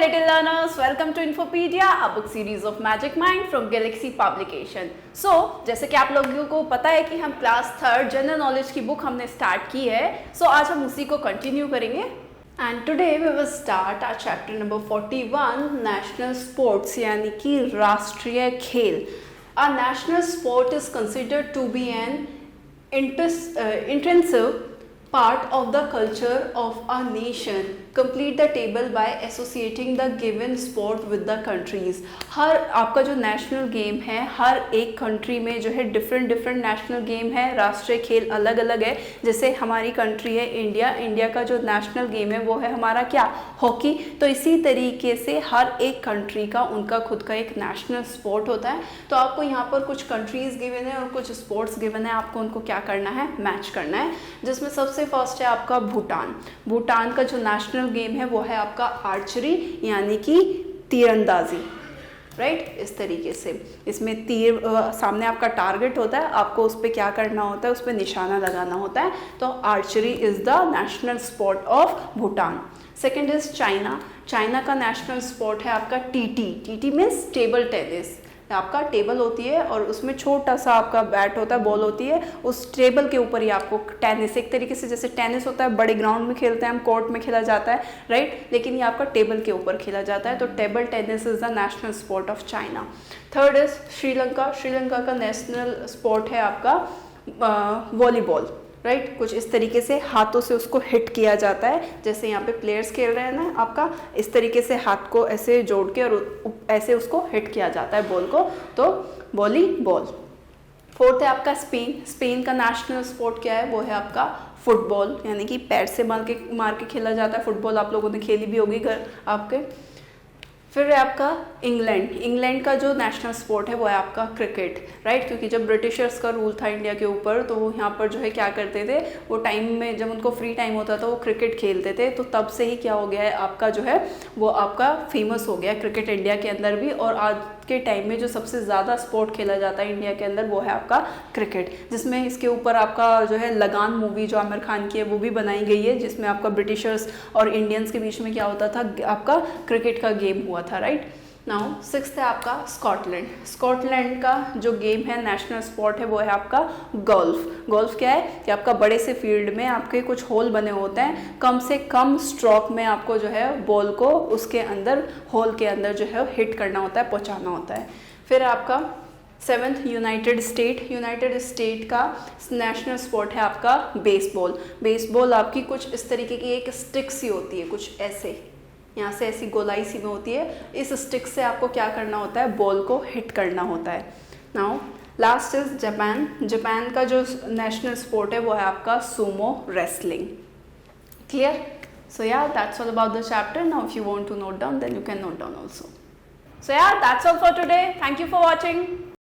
little learners, welcome to Infopedia, a book series of Magic Mind from Galaxy Publication. So, जैसे कि आप लोगों को पता है कि हम क्लास 3 जनरल नॉलेज की बुक हमने स्टार्ट की है, so आज हम उसी को कंटिन्यू करेंगे. And today we will start our chapter number 41, National Sports, यानी कि राष्ट्रीय खेल. A national sport is considered to be an intrinsic part of the culture of a nation. Complete the table by associating the given sport with the countries. हर आपका जो national game है, हर एक country में जो है डिफरेंट नेशनल गेम है, राष्ट्रीय खेल अलग अलग है. जैसे हमारी कंट्री है इंडिया, इंडिया का जो नेशनल गेम है वो है हमारा क्या, हॉकी. तो इसी तरीके से हर एक कंट्री का उनका खुद का एक नेशनल स्पोर्ट होता है. तो आपको यहाँ पर कुछ कंट्रीज गिवन है और कुछ स्पोर्ट्स गिवन है, आपको उनको क्या करना है, मैच करना है. जिसमें सबसे फर्स्ट है आपका भूटान. भूटान का जो नेशनल गेम है वो है आपका आर्चरी, यानी कि तीरंदाजी. राइट, इस तरीके से इसमें तीर सामने आपका टारगेट होता है, आपको उस पर क्या करना होता है, उस पर निशाना लगाना होता है. तो archery is the national sport of Bhutan. Second is China. China का नेशनल स्पोर्ट है आपका TT. TT means table tennis. आपका टेबल होती है और उसमें छोटा सा आपका बैट होता है, बॉल होती है, उस टेबल के ऊपर ही आपको टेनिस, एक तरीके से जैसे टेनिस होता है बड़े ग्राउंड में खेलते हैं हम, कोर्ट में खेला जाता है, राइट. लेकिन ये आपका टेबल के ऊपर खेला जाता है. तो table tennis is the national sport of China. Third is Sri Lanka. Sri Lanka का नेशनल स्पोर्ट है आपका वॉलीबॉल. राइट, कुछ इस तरीके से हाथों से उसको हिट किया जाता है, जैसे यहाँ पे प्लेयर्स खेल रहे हैं ना, आपका इस तरीके से हाथ को ऐसे जोड़ के और ऐसे उसको हिट किया जाता है बॉल को, तो वॉलीबॉल. फोर्थ है आपका स्पेन. स्पेन का नेशनल स्पोर्ट क्या है, वो है आपका फुटबॉल, यानी कि पैर से मार के खेला जाता है. फुटबॉल आप लोगों ने खेली भी होगी घर आपके. फिर है आपका इंग्लैंड. इंग्लैंड का जो नेशनल स्पोर्ट है वो है आपका क्रिकेट. राइट, क्योंकि जब ब्रिटिशर्स का रूल था इंडिया के ऊपर, तो वो यहाँ पर जो है क्या करते थे, वो टाइम में जब उनको फ्री टाइम होता था वो क्रिकेट खेलते थे. तो तब से ही क्या हो गया है आपका जो है वो आपका फेमस हो गया क्रिकेट इंडिया के अंदर भी. और आज के टाइम में जो सबसे ज़्यादा स्पोर्ट खेला जाता है इंडिया के अंदर वो है आपका क्रिकेट, जिसमें इसके ऊपर आपका जो है लगान मूवी जो आमिर खान की है वो भी बनाई गई है, जिसमें आपका ब्रिटिशर्स और इंडियंस के बीच में क्या होता था, आपका क्रिकेट का गेम हुआ था. राइट. नाउ सिक्स्थ है आपका स्कॉटलैंड. स्कॉटलैंड का जो गेम है नेशनल स्पोर्ट है वो है आपका गोल्फ. गोल्फ क्या है कि आपका बड़े से फील्ड में आपके कुछ होल बने होते हैं, कम से कम स्ट्रोक में आपको जो है बॉल को उसके अंदर होल के अंदर जो है हिट करना होता है, पहुंचाना होता है. फिर आपका seventh United state. United state का नेशनल स्पोर्ट है आपका बेसबॉल. बेसबॉल आपकी कुछ इस तरीके की एक स्टिक सी होती है, कुछ ऐसे यहाँ से ऐसी गोलाई सी में होती है. इस स्टिक से आपको क्या करना होता है, बॉल को हिट करना होता है. Now last is Japan. Japan का जो नेशनल स्पोर्ट है वो है आपका सुमो रेसलिंग. क्लियर? सो यार that's all about the chapter. Now if you want to note down then you can note down also. So यार that's all for today. Thank you for watching.